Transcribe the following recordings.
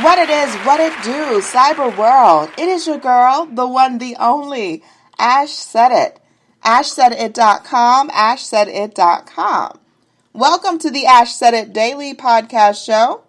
What it is, what it do, cyber world. It is your girl, the one, the only, Ash Said It. AshSaidIt.com, AshSaidIt.com. Welcome to the Ash Said It Daily Podcast Show.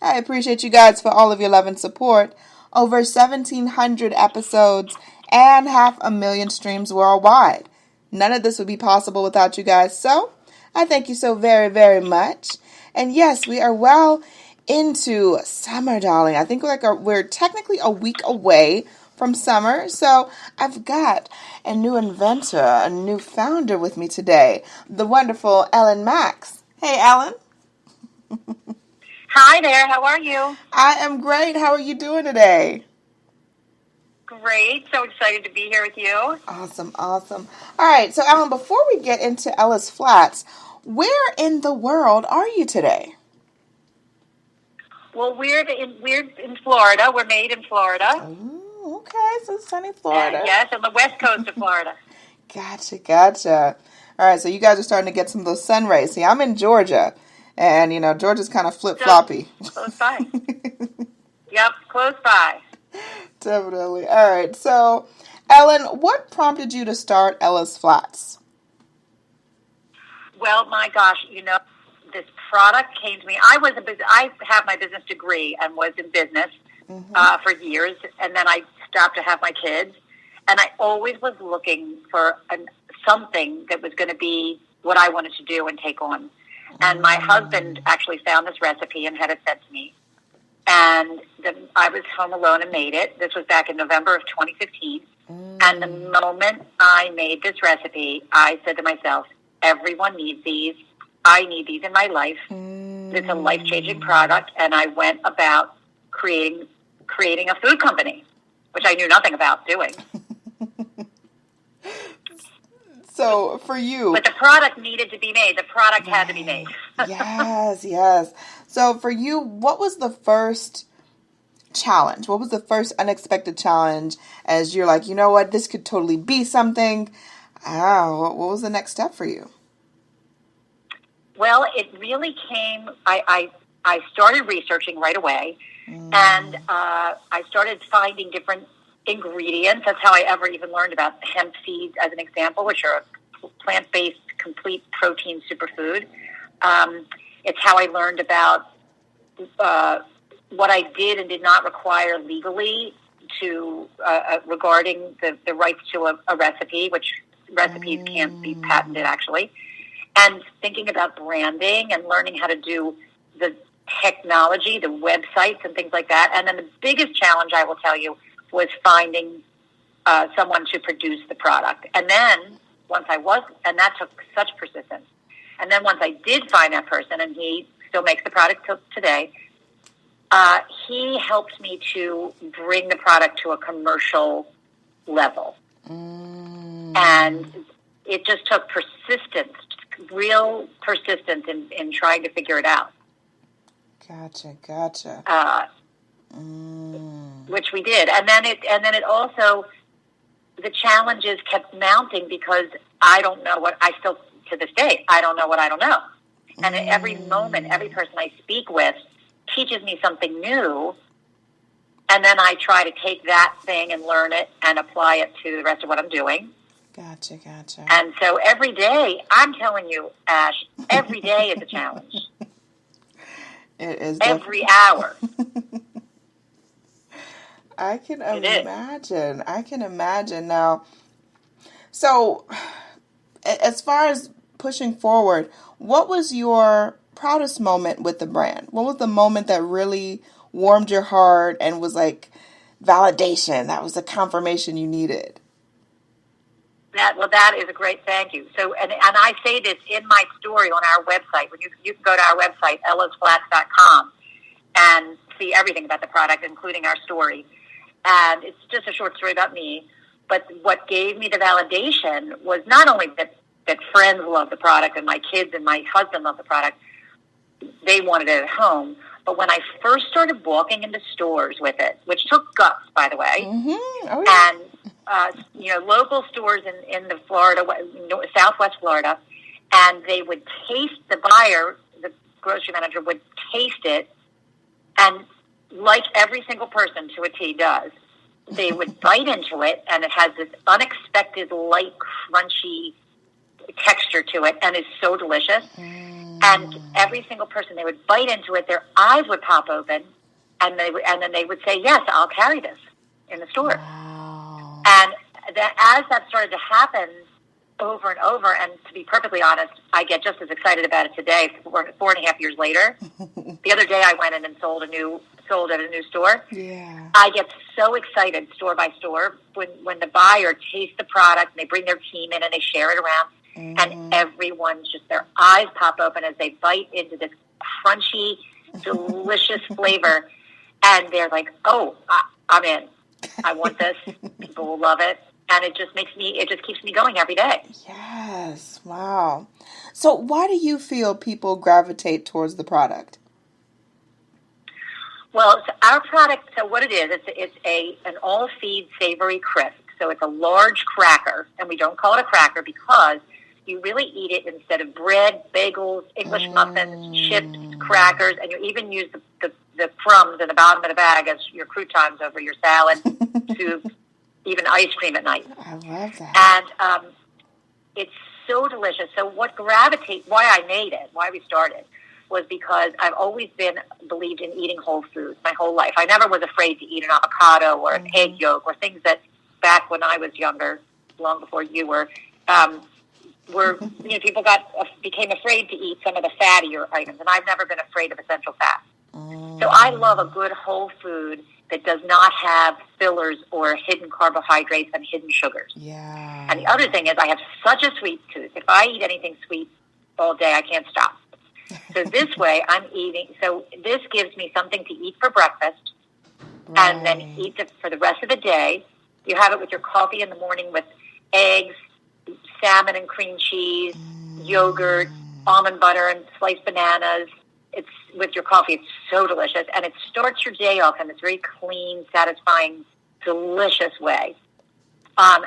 I appreciate you guys for all of your love and support. Over 1,700 episodes and 500,000 streams worldwide. None of this would be possible without you guys, so I thank you so very, very much. And yes, we are well into summer, darling. I think we're technically a week away from summer, so I've got a new inventor, a new founder with me today, the wonderful Ellen Max. Hey, Ellen. Hi there, how are you? I am great. How are you doing today? Great, so excited to be here with you. Awesome. All right, so Ellen, before we get into Ella's Flats, where in the world are you today? Well, we're in Florida. We're made in Florida. Ooh, okay, so sunny Florida. Yes, on the west coast of Florida. Gotcha. All right, so you guys are starting to get some of those sun rays. See, I'm in Georgia, and, Georgia's kind of flip-floppy. Close by. Yep, close by. Definitely. All right, so, Ellen, what prompted you to start Ella's Flats? Well, my gosh, this product came to me. I have my business degree and was in business for years, and then I stopped to have my kids, and I always was looking for something that was going to be what I wanted to do and take on. And my husband actually found this recipe and had it sent to me, and I was home alone and made it. This was back in November of 2015, and the moment I made this recipe, I said to myself, everyone needs these. I need these in my life. It's a life-changing product, and I went about creating a food company, which I knew nothing about doing. So for you... But the product needed to be made. The product had to be made. Yes. So for you, what was the first challenge? What was the first unexpected challenge as you're like, you know what, this could totally be something? What was the next step for you? Well, it really came, I started researching right away, and I started finding different ingredients. That's how I ever even learned about hemp seeds, as an example, which are a plant-based, complete protein superfood. It's how I learned about what I did and did not require legally to regarding the rights to a recipe, which recipes can't be patented, actually. And thinking about branding and learning how to do the technology, the websites and things like that. And then the biggest challenge, I will tell you, was finding someone to produce the product. And then and that took such persistence. And then once I did find that person, and he still makes the product till today, he helped me to bring the product to a commercial level. And it just took persistence, real persistence in trying to figure it out. Gotcha. Which we did, and then it also, the challenges kept mounting because I don't know what I still to this day I don't know what I don't know, and at every moment, every person I speak with teaches me something new, and then I try to take that thing and learn it and apply it to the rest of what I'm doing. Gotcha. And so every day, I'm telling you, Ash, every day is a challenge. It is every hour. I can imagine now. So, as far as pushing forward, what was your proudest moment with the brand? What was the moment that really warmed your heart and was like validation? That was the confirmation you needed. That is a great thank you. So, and I say this in my story on our website. When you can go to our website, ellasflats.com, and see everything about the product, including our story. And it's just a short story about me. But what gave me the validation was not only that friends love the product and my kids and my husband love the product, they wanted it at home. But when I first started walking into stores with it, which took guts, by the way, Oh, yeah. and local stores in the Florida, Southwest Florida, and they would taste the buyer, the grocery manager would taste it and like every single person to a T does, they would bite into it, and it has this unexpected, light, crunchy texture to it, and is so delicious. And every single person, they would bite into it, their eyes would pop open, and then they would say, "Yes, I'll carry this in the store." Wow. And as that started to happen over and over, and to be perfectly honest, I get just as excited about it today, 4.5 years later. The other day I went in and sold at a new store. Yeah. I get so excited store by store when the buyer tastes the product and they bring their team in and they share it around. And everyone's just, their eyes pop open as they bite into this crunchy, delicious flavor. And they're like, "Oh, I'm in. I want this. People will love it." And it just keeps me going every day. Yes. Wow. So why do you feel people gravitate towards the product? Well, our product, so what it is, it's an all-feed savory crisp. So it's a large cracker, and we don't call it a cracker because you really eat it instead of bread, bagels, English muffins, chips, crackers, and you even use the crumbs in the bottom of the bag as your croutons over your salad, soup, even ice cream at night. I love that. And it's so delicious. So why I made it, why we started, was because I've always believed in eating whole foods my whole life. I never was afraid to eat an avocado or an egg yolk or things that back when I was younger, long before you were, people became afraid to eat some of the fattier items, and I've never been afraid of essential fats. So I love a good whole food that does not have fillers or hidden carbohydrates and hidden sugars. Yeah. And the other thing is I have such a sweet tooth. If I eat anything sweet all day, I can't stop. So this way this gives me something to eat for breakfast and then eat it for the rest of the day. You have it with your coffee in the morning with eggs, salmon and cream cheese, yogurt, almond butter, and sliced bananas. It's with your coffee. It's so delicious, and it starts your day off in this very clean, satisfying, delicious way.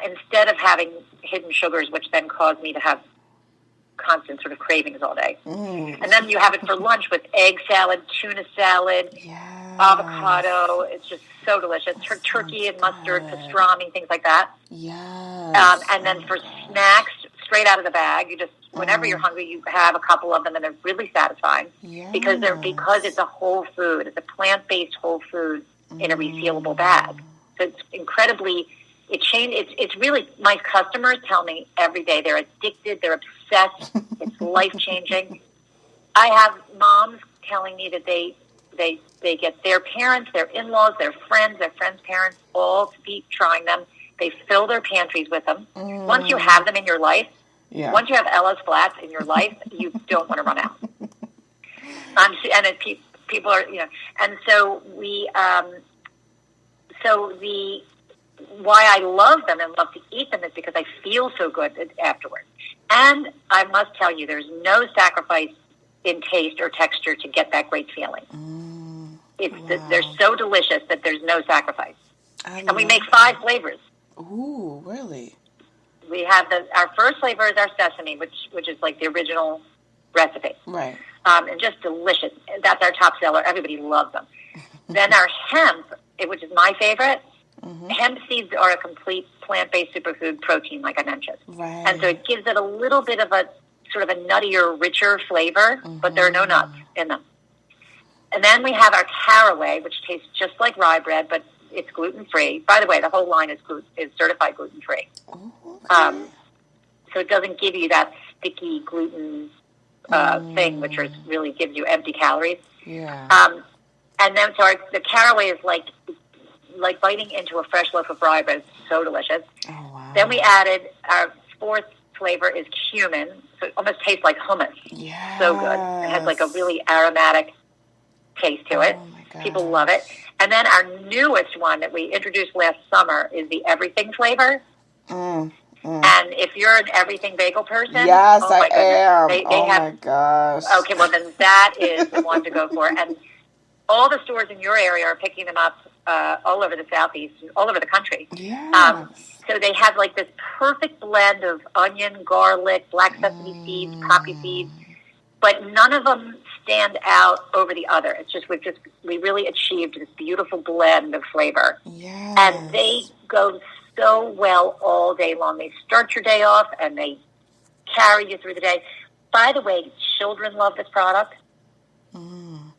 Instead of having hidden sugars, which then cause me to have constant sort of cravings all day. And then you have it for lunch with egg salad, tuna salad, avocado. It's just so delicious. Turkey and mustard, pastrami, things like that. Yes. And then for snacks, straight out of the bag, you just, whenever you're hungry, you have a couple of them, and they're really satisfying because it's a whole food. It's a plant-based whole food in a resealable bag. So it's incredibly, it's really, my customers tell me every day they're addicted, they're obsessed, it's life-changing. I have moms telling me that they get their parents, their in-laws, their friends' parents, all to be trying them. They fill their pantries with them. Once you have them in your life, once you have Ella's Flats in your life, you don't want to run out. People are, and so why I love them and love to eat them is because I feel so good afterwards. And I must tell you, there's no sacrifice in taste or texture to get that great feeling. They're so delicious that there's no sacrifice. And we make 5 flavors. Ooh, really? We have our first flavor is our sesame, which is like the original recipe. Right. And just delicious. That's our top seller. Everybody loves them. Then our hemp, which is my favorite. Hemp seeds are a complete plant-based superfood protein, like I mentioned. Right. And so it gives it a little bit of a sort of a nuttier, richer flavor, but there are no nuts in them. And then we have our caraway, which tastes just like rye bread, but it's gluten-free. By the way, the whole line is certified gluten-free. So it doesn't give you that sticky gluten thing, which really gives you empty calories. Yeah. And then the caraway is like biting into a fresh loaf of rye bread. It's so delicious. Oh, wow. Then we added our 4th flavor is cumin. So it almost tastes like hummus. Yes. So good. It has like a really aromatic taste to it. Oh my gosh. People love it. And then our newest one that we introduced last summer is the everything flavor. And if you're an everything bagel person, yes, oh my I am. They my gosh. Okay, well then that is the one to go for. And all the stores in your area are picking them up all over the Southeast, all over the country. Yes. So they have like this perfect blend of onion, garlic, black sesame seeds, poppy seeds, but none of them stand out over the other. It's just we really achieved this beautiful blend of flavor. Yes. And they go so well all day long. They start your day off and they carry you through the day. By the way, children love this product.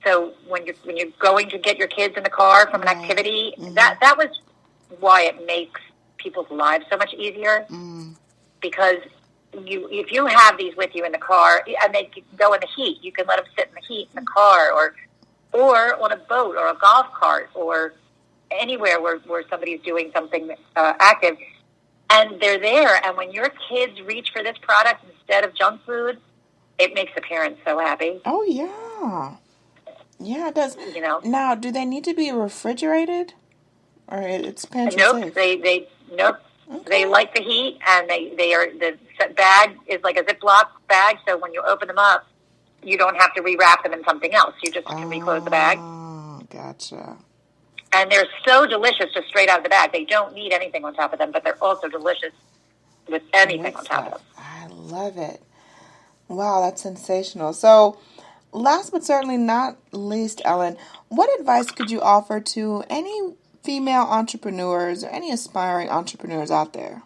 So when you're going to get your kids in the car from an activity, that was why it makes people's lives so much easier. Because if you have these with you in the car, and they can go in the heat, you can let them sit in the heat in the car, or on a boat, or a golf cart, or anywhere where somebody's doing something active, and they're there. And when your kids reach for this product instead of junk food, it makes the parents so happy. Oh yeah, yeah, it does. You know. Now, do they need to be refrigerated, or it's pantry safe? Nope. Okay. They like the heat, and the bag is like a Ziploc bag. So when you open them up, you don't have to rewrap them in something else. You just can reclose the bag. Oh, gotcha. And they're so delicious just straight out of the bag. They don't need anything on top of them, but they're also delicious with anything on top of them. I love it. Wow, that's sensational. So, last but certainly not least, Ellen, what advice could you offer to any female entrepreneurs or any aspiring entrepreneurs out there?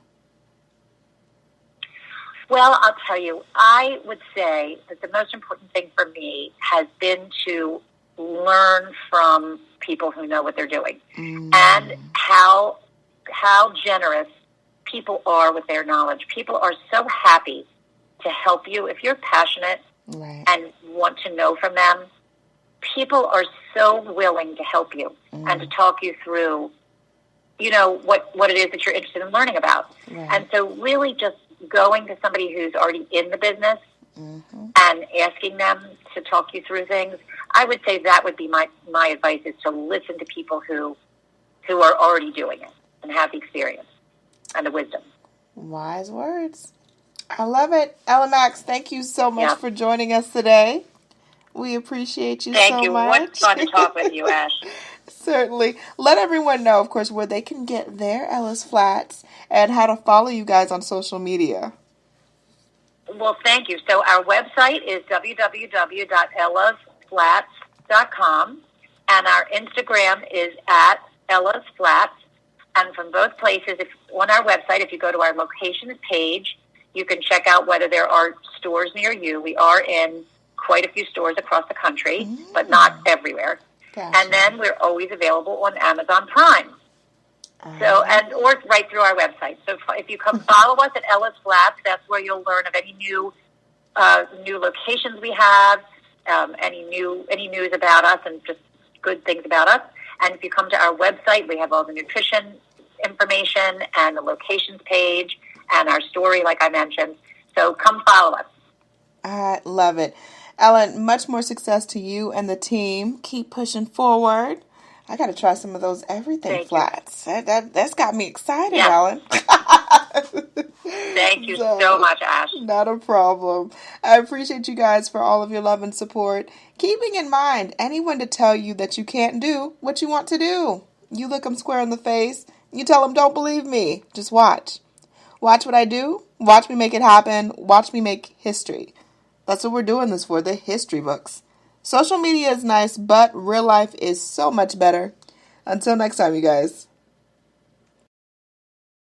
Well, I'll tell you, I would say that the most important thing for me has been to learn from people who know what they're doing and how generous people are with their knowledge. People are so happy to help you if you're passionate and want to know from them. People are so willing to help you and to talk you through, what it is that you're interested in learning about. And so really just going to somebody who's already in the business and asking them to talk you through things, I would say that would be my advice, is to listen to people who are already doing it and have the experience and the wisdom. Wise words. I love it. Ellen Max, thank you so much for joining us today. We appreciate you so much. Thank you. What fun to talk with you, Ash. Certainly. Let everyone know, of course, where they can get their Ella's Flats and how to follow you guys on social media. Well, thank you. So our website is www.ellasflats.com, and our Instagram is @ellasflats. And from both places, on our website, if you go to our locations page, you can check out whether there are stores near you. We are in quite a few stores across the country, but not everywhere. Gotcha. And then we're always available on Amazon Prime. Or right through our website. So if you come follow us at Ella's Flats, that's where you'll learn of any new locations we have, any news about us, and just good things about us. And if you come to our website, we have all the nutrition information and the locations page and our story, like I mentioned. So come follow us. I love it. Ellen, much more success to you and the team. Keep pushing forward. I got to try some of those everything flats. That's got me excited, Ellen. Thank you so much, Ash. Not a problem. I appreciate you guys for all of your love and support. Keeping in mind, anyone to tell you that you can't do what you want to do. You look them square in the face. You tell them, don't believe me. Just watch. Watch what I do. Watch me make it happen. Watch me make history. That's what we're doing this for, the history books. Social media is nice, but real life is so much better. Until next time, you guys.